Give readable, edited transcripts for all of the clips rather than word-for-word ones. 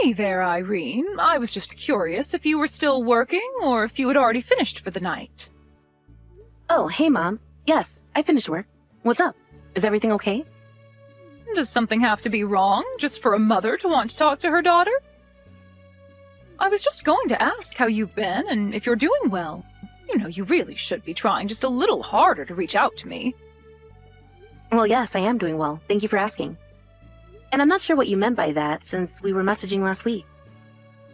Hey there, Irene. I was just curious if you were still working or if you had already finished for the night. Oh, hey, Mom. Yes, I finished work. What's up? Is everything okay? Does something have to be wrong just for a mother to want to talk to her daughter? I was just going to ask how you've been and if you're doing well. You know, you really should be trying just a little harder to reach out to me. Well, yes, I am doing well. Thank you for asking. And I'm not sure what you meant by that, since we were messaging last week.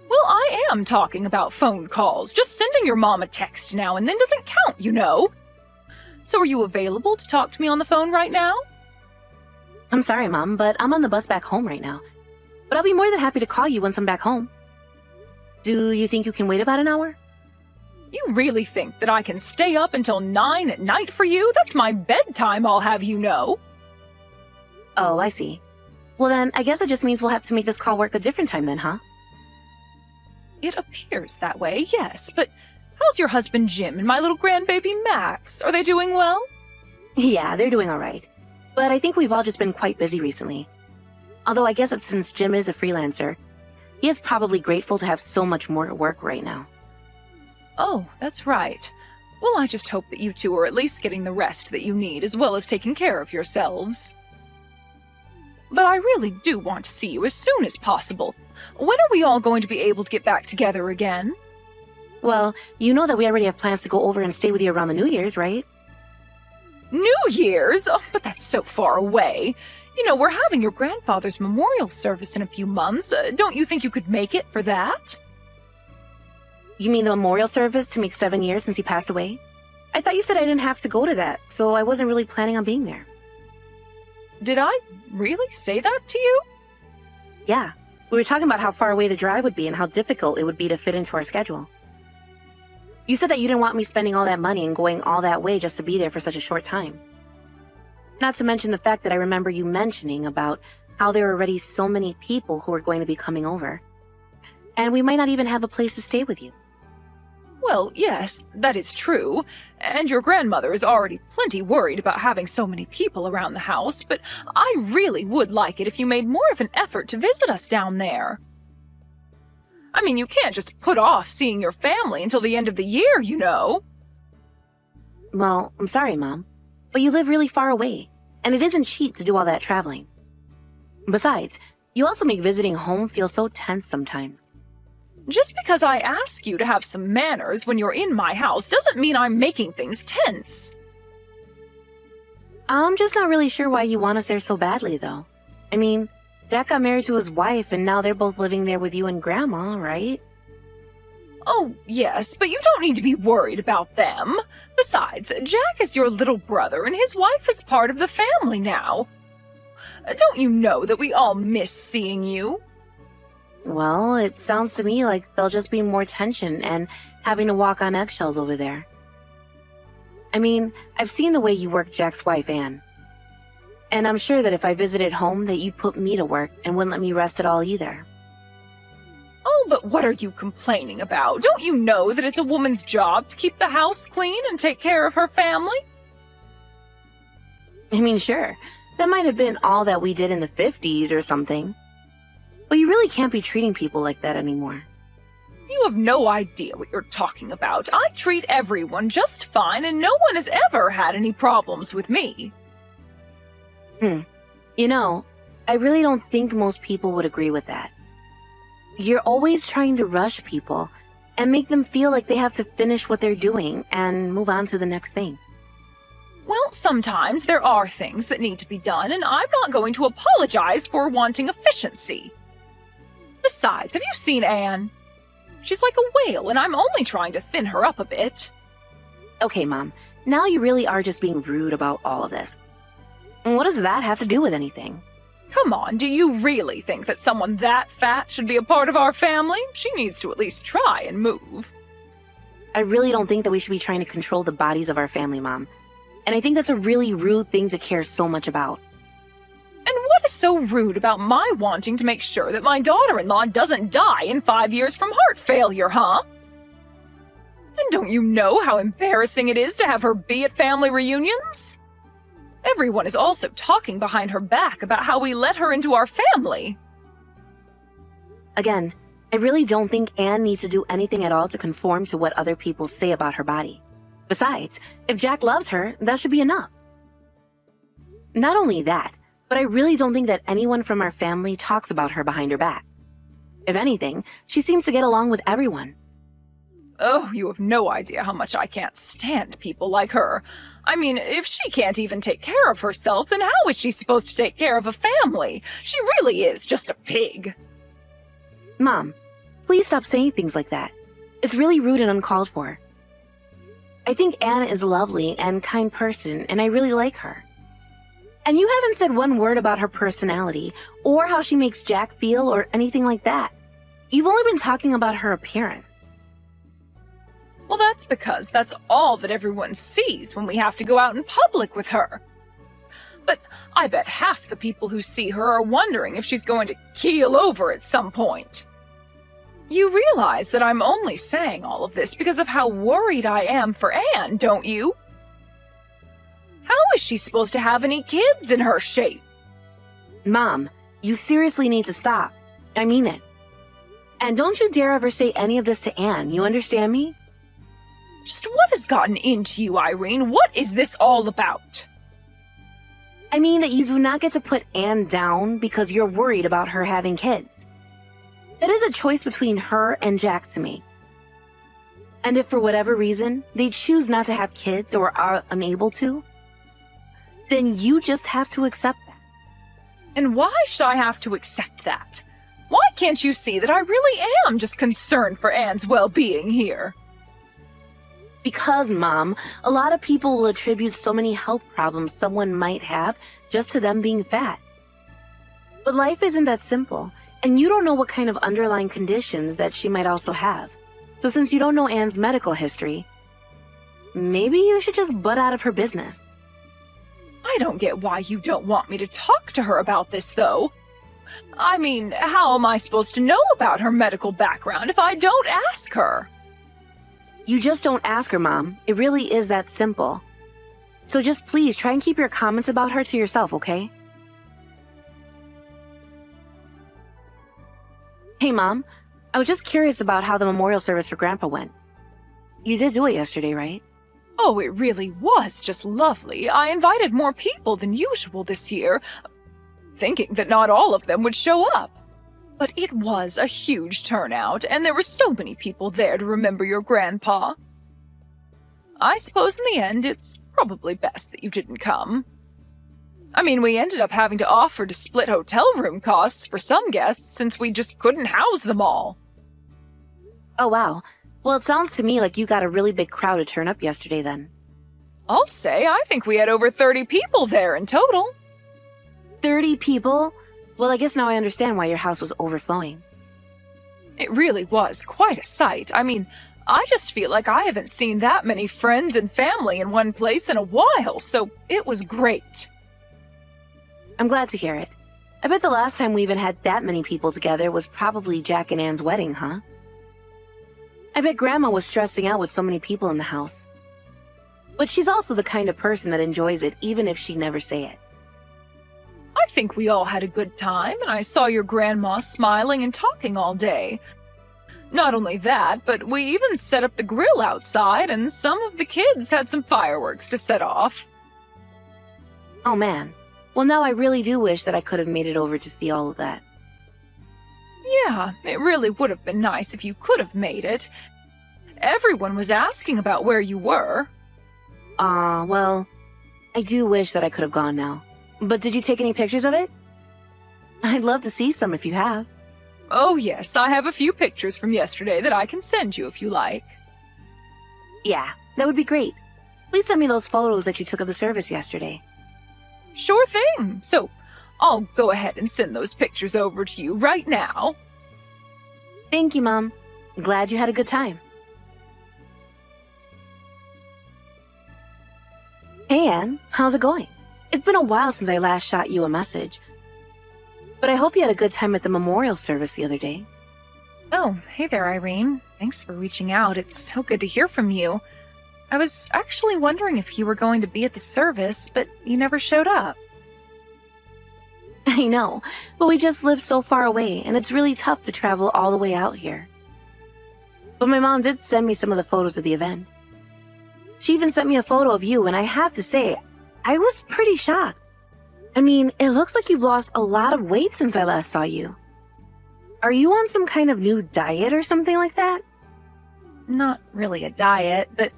Well, I am talking about phone calls. Just sending your mom a text now and then doesn't count, you know. So are you available to talk to me on the phone right now? I'm sorry, Mom, but I'm on the bus back home right now. But I'll be more than happy to call you once I'm back home. Do you think you can wait about an hour? You really think that I can stay up until 9 at night for you? That's my bedtime, I'll have you know. Oh, I see. Well then, I guess it just means we'll have to make this call work a different time then, huh? It appears that way, yes, but how's your husband Jim and my little grandbaby Max? Are they doing well? Yeah, they're doing alright. But I think we've all just been quite busy recently. Although I guess it's since Jim is a freelancer, he is probably grateful to have so much more work right now. Oh, that's right. Well, I just hope that you two are at least getting the rest that you need as well as taking care of yourselves. But I really do want to see you as soon as possible. When are we all going to be able to get back together again? Well, you know that we already have plans to go over and stay with you around the New Year's, right? New Year's? Oh, but that's so far away. You know, we're having your grandfather's memorial service in a few months. Don't you think you could make it for that? You mean the memorial service to make 7 years since he passed away? I thought you said I didn't have to go to that, so I wasn't really planning on being there. Did I really say that to you? Yeah, we were talking about how far away the drive would be and how difficult it would be to fit into our schedule. You said that you didn't want me spending all that money and going all that way just to be there for such a short time. Not to mention the fact that I remember you mentioning about how there are already so many people who are going to be coming over. And we might not even have a place to stay with you. Well, yes, that is true. And your grandmother is already plenty worried about having so many people around the house, but I really would like it if you made more of an effort to visit us down there. I mean, you can't just put off seeing your family until the end of the year, you know. Well, I'm sorry, Mom, but you live really far away, and it isn't cheap to do all that traveling. Besides, you also make visiting home feel so tense sometimes. Just because I ask you to have some manners when you're in my house doesn't mean I'm making things tense. I'm just not really sure why you want us there so badly, though. I mean, Jack got married to his wife, and now they're both living there with you and Grandma, right? Oh, yes, but you don't need to be worried about them. Besides, Jack is your little brother, and his wife is part of the family now. Don't you know that we all miss seeing you? Well, it sounds to me like there'll just be more tension and having to walk on eggshells over there. I mean, I've seen the way you work Jack's wife, Anne. And I'm sure that if I visited home that you'd put me to work and wouldn't let me rest at all either. Oh, but what are you complaining about? Don't you know that it's a woman's job to keep the house clean and take care of her family? I mean, sure, that might have been all that we did in the 50s or something. But you really can't be treating people like that anymore. You have no idea what you're talking about. I treat everyone just fine, and no one has ever had any problems with me. You know, I really don't think most people would agree with that. You're always trying to rush people and make them feel like they have to finish what they're doing and move on to the next thing. Well, sometimes there are things that need to be done, and I'm not going to apologize for wanting efficiency. Besides, have you seen Anne? She's like a whale, and I'm only trying to thin her up a bit. Okay, Mom, now you really are just being rude about all of this. And what does that have to do with anything? Come on, do you really think that someone that fat should be a part of our family? She needs to at least try and move. I really don't think that we should be trying to control the bodies of our family, Mom. And I think that's a really rude thing to care so much about. And what is so rude about my wanting to make sure that my daughter-in-law doesn't die in 5 years from heart failure, huh? And don't you know how embarrassing it is to have her be at family reunions? Everyone is also talking behind her back about how we let her into our family. Again, I really don't think Anne needs to do anything at all to conform to what other people say about her body. Besides, if Jack loves her, that should be enough. Not only that, but I really don't think that anyone from our family talks about her behind her back. If anything, she seems to get along with everyone. Oh, you have no idea how much I can't stand people like her. I mean, if she can't even take care of herself, then how is she supposed to take care of a family? She really is just a pig. Mom, please stop saying things like that. It's really rude and uncalled for. I think Anne is a lovely and kind person, and I really like her. And you haven't said one word about her personality, or how she makes Jack feel, or anything like that. You've only been talking about her appearance. Well, that's because that's all that everyone sees when we have to go out in public with her. But I bet half the people who see her are wondering if she's going to keel over at some point. You realize that I'm only saying all of this because of how worried I am for Anne, don't you? How is she supposed to have any kids in her shape? Mom, you seriously need to stop. I mean it. And don't you dare ever say any of this to Anne, you understand me? Just what has gotten into you, Irene? What is this all about? I mean that you do not get to put Anne down because you're worried about her having kids. That is a choice between her and Jack to me. And if for whatever reason they choose not to have kids or are unable to, then you just have to accept that. And why should I have to accept that? Why can't you see that I really am just concerned for Anne's well-being here? Because, Mom, a lot of people will attribute so many health problems someone might have just to them being fat. But life isn't that simple, and you don't know what kind of underlying conditions that she might also have. So since you don't know Anne's medical history, maybe you should just butt out of her business. I don't get why you don't want me to talk to her about this, though. I mean, how am I supposed to know about her medical background if I don't ask her? You just don't ask her, Mom. It really is that simple. So just please try and keep your comments about her to yourself, okay? Hey, Mom. I was just curious about how the memorial service for Grandpa went. You did do it yesterday, right? Oh, it really was just lovely. I invited more people than usual this year, thinking that not all of them would show up. But it was a huge turnout, and there were so many people there to remember your grandpa. I suppose in the end, it's probably best that you didn't come. I mean, we ended up having to offer to split hotel room costs for some guests since we just couldn't house them all. Oh, wow. Well, it sounds to me like you got a really big crowd to turn up yesterday then. I'll say I think we had over 30 people there in total. 30 people? Well, I guess now I understand why your house was overflowing. It really was quite a sight. I mean, I just feel like I haven't seen that many friends and family in one place in a while, so it was great. I'm glad to hear it. I bet the last time we even had that many people together was probably Jack and Anne's wedding, huh? I bet Grandma was stressing out with so many people in the house. But she's also the kind of person that enjoys it even if she'd never say it. I think we all had a good time, and I saw your grandma smiling and talking all day. Not only that, but we even set up the grill outside, and some of the kids had some fireworks to set off. Oh man. Well, now I really do wish that I could have made it over to see all of that. Yeah, it really would have been nice if you could have made it. Everyone was asking about where you were. Well, I do wish that I could have gone now. But did you take any pictures of it? I'd love to see some if you have. Oh yes, I have a few pictures from yesterday that I can send you if you like. Yeah, that would be great. Please send me those photos that you took of the service yesterday. Sure thing. So, I'll go ahead and send those pictures over to you right now. Thank you, Mom. Glad you had a good time. Hey, Anne. How's it going? It's been a while since I last shot you a message. But I hope you had a good time at the memorial service the other day. Oh, hey there, Irene. Thanks for reaching out. It's so good to hear from you. I was actually wondering if you were going to be at the service, but you never showed up. I know, but we just live so far away, and it's really tough to travel all the way out here. But my mom did send me some of the photos of the event. She even sent me a photo of you, and I have to say, I was pretty shocked. I mean, it looks like you've lost a lot of weight since I last saw you. Are you on some kind of new diet or something like that? Not really a diet, but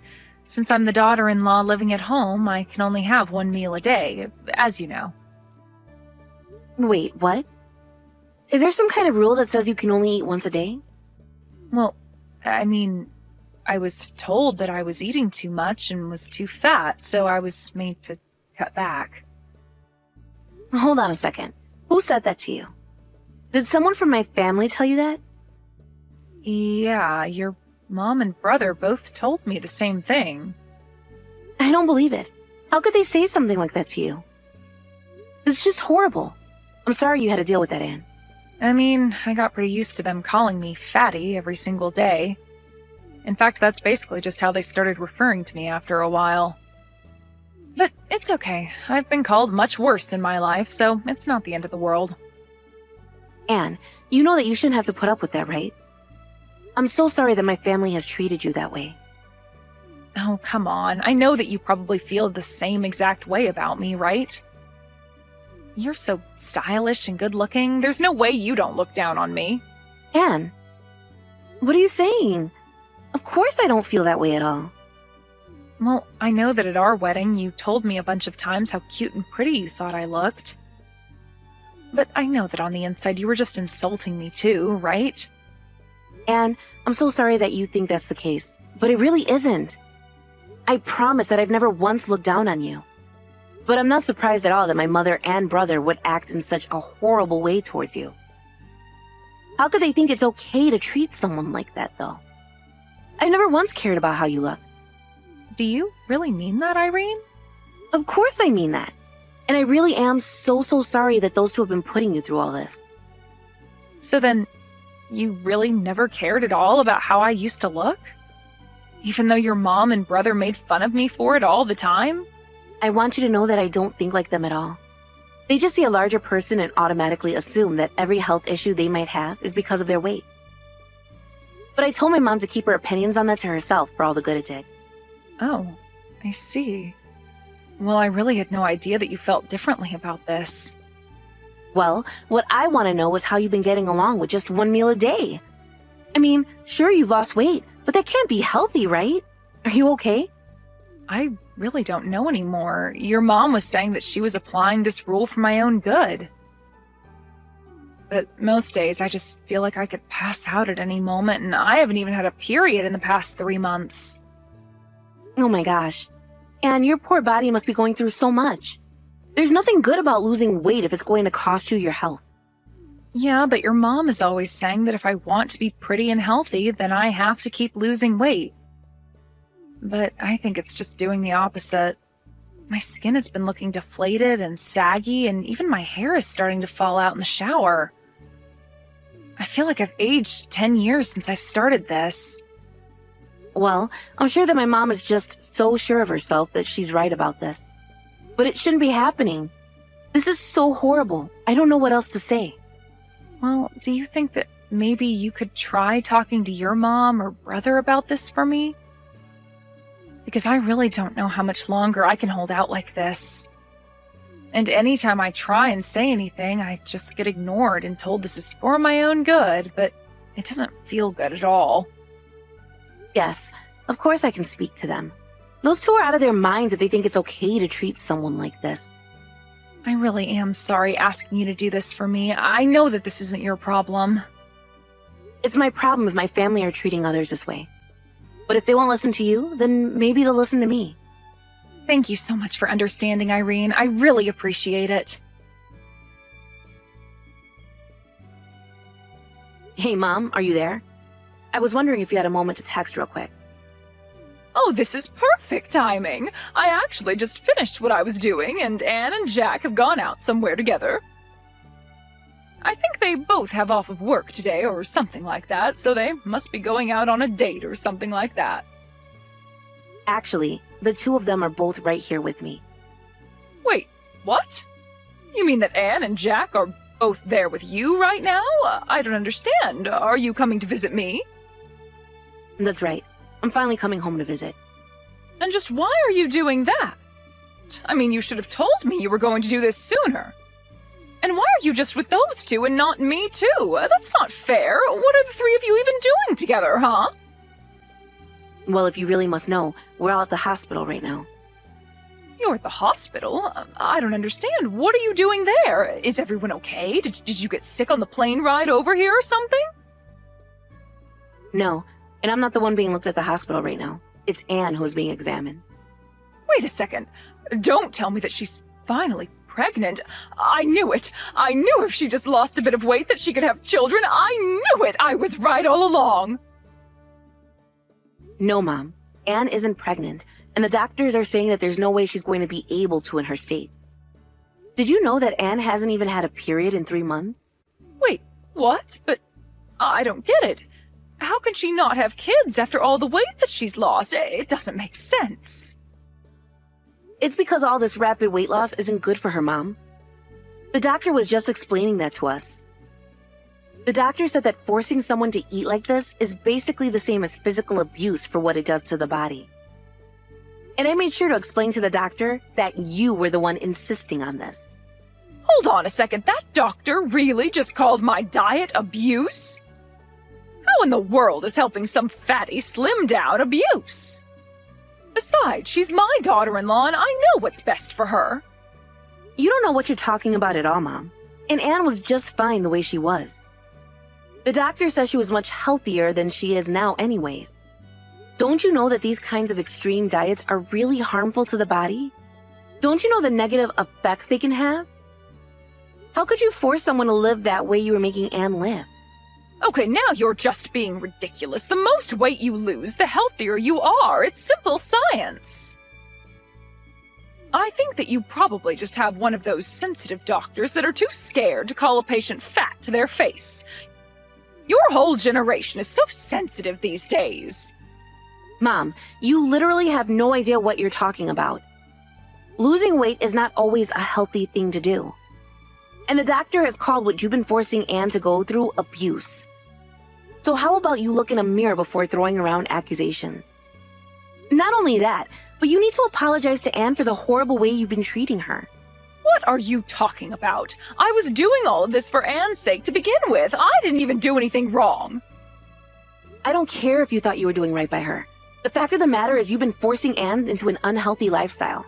since I'm the daughter-in-law living at home, I can only have one meal a day, as you know. Wait, what? Is there some kind of rule that says you can only eat once a day? Well, I mean, I was told that I was eating too much and was too fat, so I was made to cut back. Hold on a second. Who said that to you? Did someone from my family tell you that? Yeah, your mom and brother both told me the same thing. I don't believe it. How could they say something like that to you? It's just horrible. I'm sorry you had to deal with that, Anne. I mean, I got pretty used to them calling me fatty every single day. In fact, that's basically just how they started referring to me after a while. But it's okay. I've been called much worse in my life, so it's not the end of the world. Anne, you know that you shouldn't have to put up with that, right? I'm so sorry that my family has treated you that way. Oh, come on. I know that you probably feel the same exact way about me, right? You're so stylish and good-looking. There's no way you don't look down on me. Anne, what are you saying? Of course I don't feel that way at all. Well, I know that at our wedding you told me a bunch of times how cute and pretty you thought I looked. But I know that on the inside you were just insulting me too, right? Anne, I'm so sorry that you think that's the case, but it really isn't. I promise that I've never once looked down on you. But I'm not surprised at all that my mother and brother would act in such a horrible way towards you. How could they think it's okay to treat someone like that, though? I've never once cared about how you look. Do you really mean that, Irene? Of course I mean that. And I really am so sorry that those two have been putting you through all this. So then, you really never cared at all about how I used to look? Even though your mom and brother made fun of me for it all the time? I want you to know that I don't think like them at all. They just see a larger person and automatically assume that every health issue they might have is because of their weight. But I told my mom to keep her opinions on that to herself for all the good it did. Oh, I see. Well, I really had no idea that you felt differently about this. Well, what I want to know is how you've been getting along with just one meal a day. I mean, sure you've lost weight, but that can't be healthy, right? Are you okay? I really don't know anymore. Your mom was saying that she was applying this rule for my own good. But most days I just feel like I could pass out at any moment, and I haven't even had a period in the past 3 months. Oh my gosh. And your poor body must be going through so much. There's nothing good about losing weight if it's going to cost you your health. Yeah, but your mom is always saying that if I want to be pretty and healthy, then I have to keep losing weight. But I think it's just doing the opposite. My skin has been looking deflated and saggy, and even my hair is starting to fall out in the shower. I feel like I've aged 10 years since I've started this. Well, I'm sure that my mom is just so sure of herself that she's right about this. But it shouldn't be happening. This is so horrible. I don't know what else to say. Well, do you think that maybe you could try talking to your mom or brother about this for me? Because I really don't know how much longer I can hold out like this. And anytime I try and say anything, I just get ignored and told this is for my own good, but it doesn't feel good at all. Yes, of course I can speak to them. Those two are out of their minds if they think it's okay to treat someone like this. I really am sorry asking you to do this for me. I know that this isn't your problem. It's my problem if my family are treating others this way. But if they won't listen to you, then maybe they'll listen to me. Thank you so much for understanding, Irene. I really appreciate it. Hey, Mom, are you there? I was wondering if you had a moment to text real quick. Oh, this is perfect timing. I actually just finished what I was doing, and Anne and Jack have gone out somewhere together. I think they both have off of work today or something like that, so they must be going out on a date or something like that. Actually, the two of them are both right here with me. Wait, what? You mean that Anne and Jack are both there with you right now? I don't understand. Are you coming to visit me? That's right. I'm finally coming home to visit. And just why are you doing that? I mean, you should have told me you were going to do this sooner. And why are you just with those two and not me too? That's not fair. What are the three of you even doing together, huh? Well, if you really must know, we're all at the hospital right now. You're at the hospital? I don't understand. What are you doing there? Is everyone okay? Did you get sick on the plane ride over here or something? No, and I'm not the one being looked at the hospital right now. It's Anne who's being examined. Wait a second. Don't tell me that she's finally pregnant. I knew it. I knew if she just lost a bit of weight that she could have children. I knew it. I was right all along. No, Mom. Anne isn't pregnant, and the doctors are saying that there's no way she's going to be able to in her state. Did you know that Anne hasn't even had a period in 3 months? Wait, what? But I don't get it. How can she not have kids after all the weight that she's lost? It doesn't make sense. It's because all this rapid weight loss isn't good for her, Mom. The doctor was just explaining that to us. The doctor said that forcing someone to eat like this is basically the same as physical abuse for what it does to the body. And I made sure to explain to the doctor that you were the one insisting on this. Hold on a second. That doctor really just called my diet abuse? How in the world is helping some fatty slim down abuse? Besides, she's my daughter-in-law and I know what's best for her. You don't know what you're talking about at all, Mom. And Anne was just fine the way she was. The doctor says she was much healthier than she is now anyways. Don't you know that these kinds of extreme diets are really harmful to the body? Don't you know the negative effects they can have? How could you force someone to live that way you were making Anne live? Okay, now you're just being ridiculous. The most weight you lose, the healthier you are. It's simple science. I think that you probably just have one of those sensitive doctors that are too scared to call a patient fat to their face. Your whole generation is so sensitive these days. Mom, you literally have no idea what you're talking about. Losing weight is not always a healthy thing to do. And the doctor has called what you've been forcing Anne to go through abuse. So how about you look in a mirror before throwing around accusations? Not only that, but you need to apologize to Anne for the horrible way you've been treating her. What are you talking about? I was doing all of this for Anne's sake to begin with. I didn't even do anything wrong. I don't care if you thought you were doing right by her. The fact of the matter is you've been forcing Anne into an unhealthy lifestyle.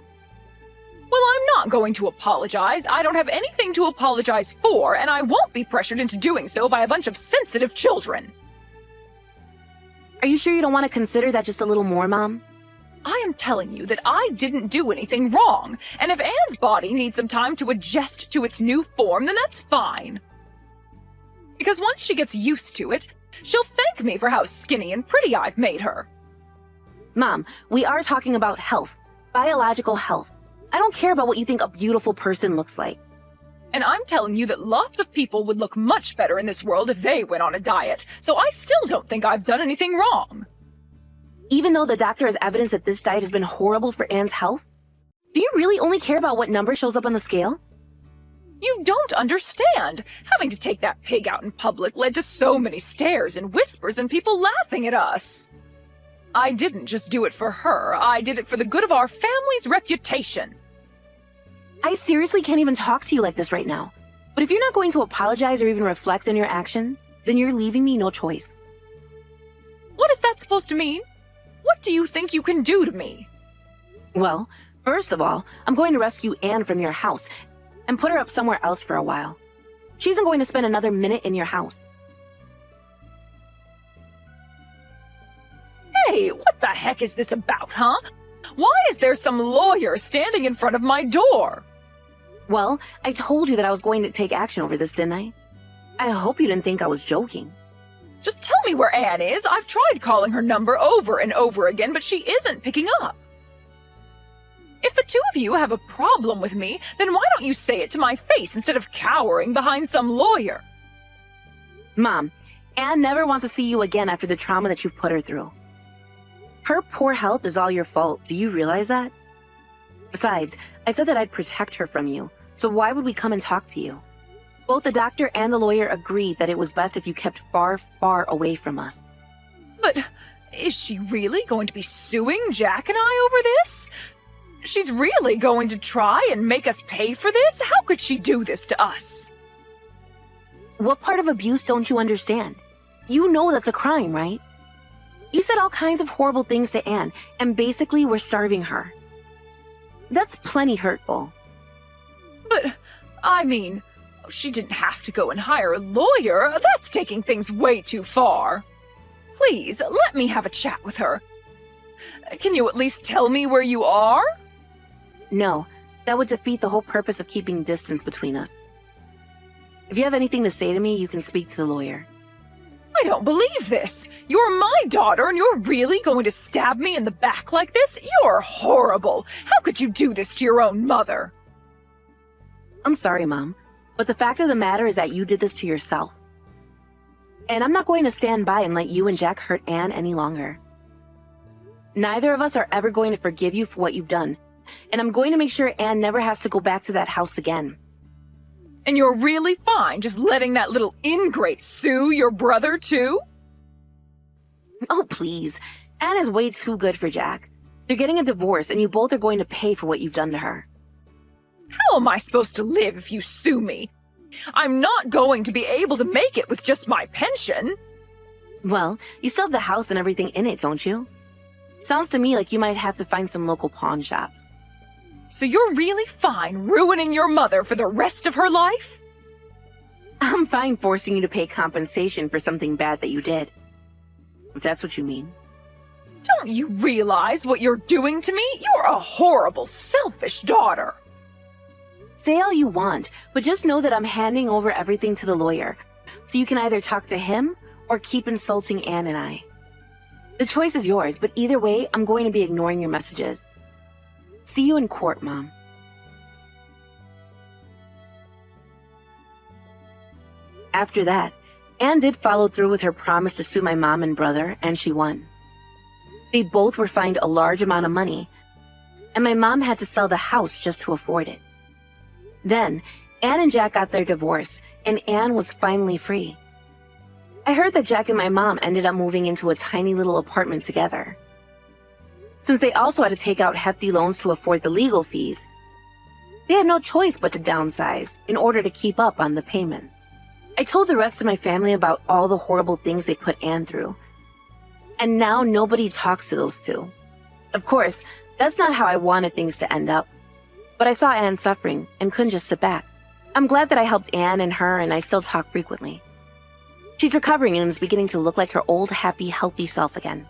Well, I'm not going to apologize. I don't have anything to apologize for, and I won't be pressured into doing so by a bunch of sensitive children. Are you sure you don't want to consider that just a little more, Mom? I am telling you that I didn't do anything wrong, and if Anne's body needs some time to adjust to its new form, then that's fine. Because once she gets used to it, she'll thank me for how skinny and pretty I've made her. Mom, we are talking about health, biological health. I don't care about what you think a beautiful person looks like. And I'm telling you that lots of people would look much better in this world if they went on a diet, so I still don't think I've done anything wrong. Even though the doctor has evidence that this diet has been horrible for Anne's health? Do you really only care about what number shows up on the scale? You don't understand. Having to take that pig out in public led to so many stares and whispers and people laughing at us. I didn't just do it for her. I did it for the good of our family's reputation. I seriously can't even talk to you like this right now. But if you're not going to apologize or even reflect on your actions, then you're leaving me no choice. What is that supposed to mean? What do you think you can do to me? Well, first of all, I'm going to rescue Anne from your house and put her up somewhere else for a while. She isn't going to spend another minute in your house. Hey, what the heck is this about, huh? Why is there some lawyer standing in front of my door? Well, I told you that I was going to take action over this, didn't I? I hope you didn't think I was joking. Just tell me where Anne is. I've tried calling her number over and over again, but she isn't picking up. If the two of you have a problem with me, then why don't you say it to my face instead of cowering behind some lawyer? Mom, Anne never wants to see you again after the trauma that you've put her through. Her poor health is all your fault. Do you realize that? Besides, I said that I'd protect her from you, So why would we come and talk to you? Both the doctor and the lawyer agreed that it was best if you kept far, far away from us. But is she really going to be suing Jack and I over this? She's really going to try and make us pay for this? How could she do this to us? What part of abuse don't you understand? You know that's a crime, right? You said all kinds of horrible things to Anne, and basically were starving her. That's plenty hurtful. But, I mean, she didn't have to go and hire a lawyer. That's taking things way too far. Please, let me have a chat with her. Can you at least tell me where you are? No, that would defeat the whole purpose of keeping distance between us. If you have anything to say to me, you can speak to the lawyer. I don't believe this. You're my daughter and you're really going to stab me in the back like this? You're horrible. How could you do this to your own mother? I'm sorry, Mom, but the fact of the matter is that you did this to yourself. And I'm not going to stand by and let you and Jack hurt Anne any longer. Neither of us are ever going to forgive you for what you've done, and I'm going to make sure Anne never has to go back to that house again. And you're really fine just letting that little ingrate sue your brother too? Oh, please. Anne is way too good for Jack. They're getting a divorce, and you both are going to pay for what you've done to her. How am I supposed to live if you sue me? I'm not going to be able to make it with just my pension. Well, you still have the house and everything in it, don't you? Sounds to me like you might have to find some local pawn shops. So you're really fine ruining your mother for the rest of her life? I'm fine forcing you to pay compensation for something bad that you did. If that's what you mean. Don't you realize what you're doing to me? You're a horrible, selfish daughter. Say all you want, but just know that I'm handing over everything to the lawyer, so you can either talk to him or keep insulting Anne and I. The choice is yours, but either way, I'm going to be ignoring your messages. See you in court, Mom. After that, Anne did follow through with her promise to sue my mom and brother, and she won. They both were fined a large amount of money, and my mom had to sell the house just to afford it. Then, Anne and Jack got their divorce, and Anne was finally free. I heard that Jack and my mom ended up moving into a tiny little apartment together. Since they also had to take out hefty loans to afford the legal fees, they had no choice but to downsize in order to keep up on the payments. I told the rest of my family about all the horrible things they put Anne through, and now nobody talks to those two. Of course, that's not how I wanted things to end up. But I saw Anne suffering and couldn't just sit back. I'm glad that I helped Anne and her, and I still talk frequently. She's recovering and is beginning to look like her old, happy, healthy self again.